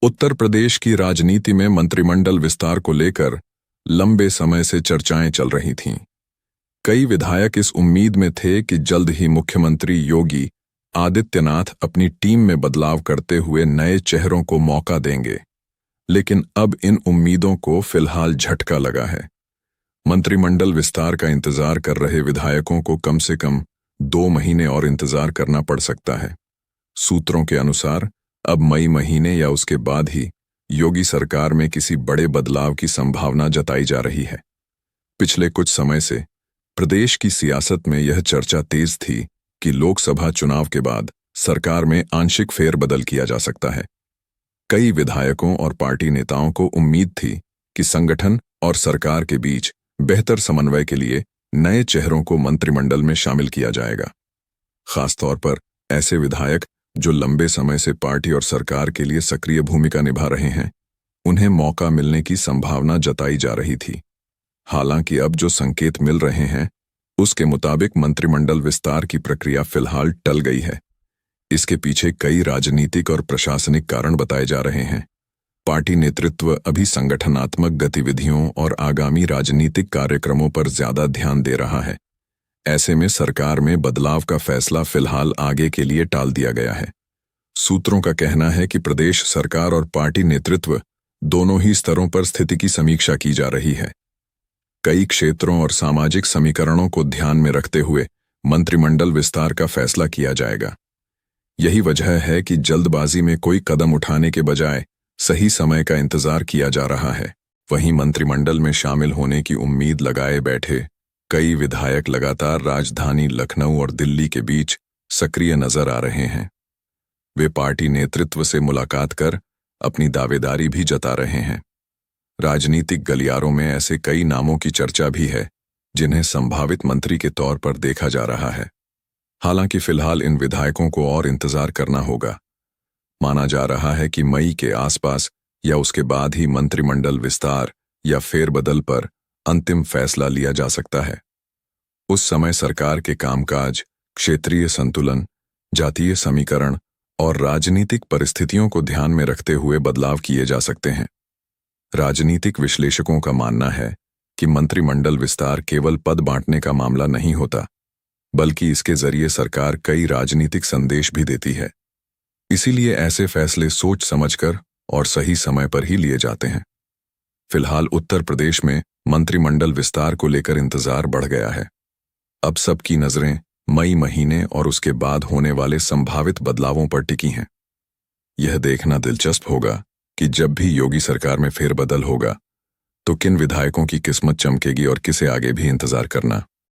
उत्तर प्रदेश की राजनीति में मंत्रिमंडल विस्तार को लेकर लंबे समय से चर्चाएं चल रही थीं। कई विधायक इस उम्मीद में थे कि जल्द ही मुख्यमंत्री योगी आदित्यनाथ अपनी टीम में बदलाव करते हुए नए चेहरों को मौका देंगे, लेकिन अब इन उम्मीदों को फिलहाल झटका लगा है। मंत्रिमंडल विस्तार का इंतजार कर रहे विधायकों को कम से कम 2 महीने और इंतजार करना पड़ सकता है। सूत्रों के अनुसार अब मई महीने या उसके बाद ही योगी सरकार में किसी बड़े बदलाव की संभावना जताई जा रही है। पिछले कुछ समय से प्रदेश की सियासत में यह चर्चा तेज थी कि लोकसभा चुनाव के बाद सरकार में आंशिक फेरबदल किया जा सकता है। कई विधायकों और पार्टी नेताओं को उम्मीद थी कि संगठन और सरकार के बीच बेहतर समन्वय के लिए नए चेहरों को मंत्रिमंडल में शामिल किया जाएगा। खासतौर पर ऐसे विधायक जो लंबे समय से पार्टी और सरकार के लिए सक्रिय भूमिका निभा रहे हैं, उन्हें मौका मिलने की संभावना जताई जा रही थी। हालांकि अब जो संकेत मिल रहे हैं उसके मुताबिक मंत्रिमंडल विस्तार की प्रक्रिया फिलहाल टल गई है। इसके पीछे कई राजनीतिक और प्रशासनिक कारण बताए जा रहे हैं। पार्टी नेतृत्व अभी संगठनात्मक गतिविधियों और आगामी राजनीतिक कार्यक्रमों पर ज्यादा ध्यान दे रहा है। ऐसे में सरकार में बदलाव का फैसला फिलहाल आगे के लिए टाल दिया गया है। सूत्रों का कहना है कि प्रदेश सरकार और पार्टी नेतृत्व दोनों ही स्तरों पर स्थिति की समीक्षा की जा रही है। कई क्षेत्रों और सामाजिक समीकरणों को ध्यान में रखते हुए मंत्रिमंडल विस्तार का फैसला किया जाएगा। यही वजह है कि जल्दबाजी में कोई कदम उठाने के बजाय सही समय का इंतजार किया जा रहा है। वहीं मंत्रिमंडल में शामिल होने की उम्मीद लगाए बैठे कई विधायक लगातार राजधानी लखनऊ और दिल्ली के बीच सक्रिय नजर आ रहे हैं। वे पार्टी नेतृत्व से मुलाकात कर अपनी दावेदारी भी जता रहे हैं। राजनीतिक गलियारों में ऐसे कई नामों की चर्चा भी है जिन्हें संभावित मंत्री के तौर पर देखा जा रहा है। हालांकि फिलहाल इन विधायकों को और इंतजार करना होगा। माना जा रहा है कि मई के आसपास या उसके बाद ही मंत्रिमंडल विस्तार या फेरबदल पर अंतिम फैसला लिया जा सकता है। उस समय सरकार के कामकाज, क्षेत्रीय संतुलन, जातीय समीकरण और राजनीतिक परिस्थितियों को ध्यान में रखते हुए बदलाव किए जा सकते हैं। राजनीतिक विश्लेषकों का मानना है कि मंत्रिमंडल विस्तार केवल पद बांटने का मामला नहीं होता, बल्कि इसके जरिए सरकार कई राजनीतिक संदेश भी देती है। इसीलिए ऐसे फैसले सोच समझकर और सही समय पर ही लिए जाते हैं। फिलहाल उत्तर प्रदेश में मंत्रिमंडल विस्तार को लेकर इंतजार बढ़ गया है। अब सबकी नजरें मई महीने और उसके बाद होने वाले संभावित बदलावों पर टिकी हैं। यह देखना दिलचस्प होगा कि जब भी योगी सरकार में फेरबदल होगा तो किन विधायकों की किस्मत चमकेगी और किसे आगे भी इंतजार करना।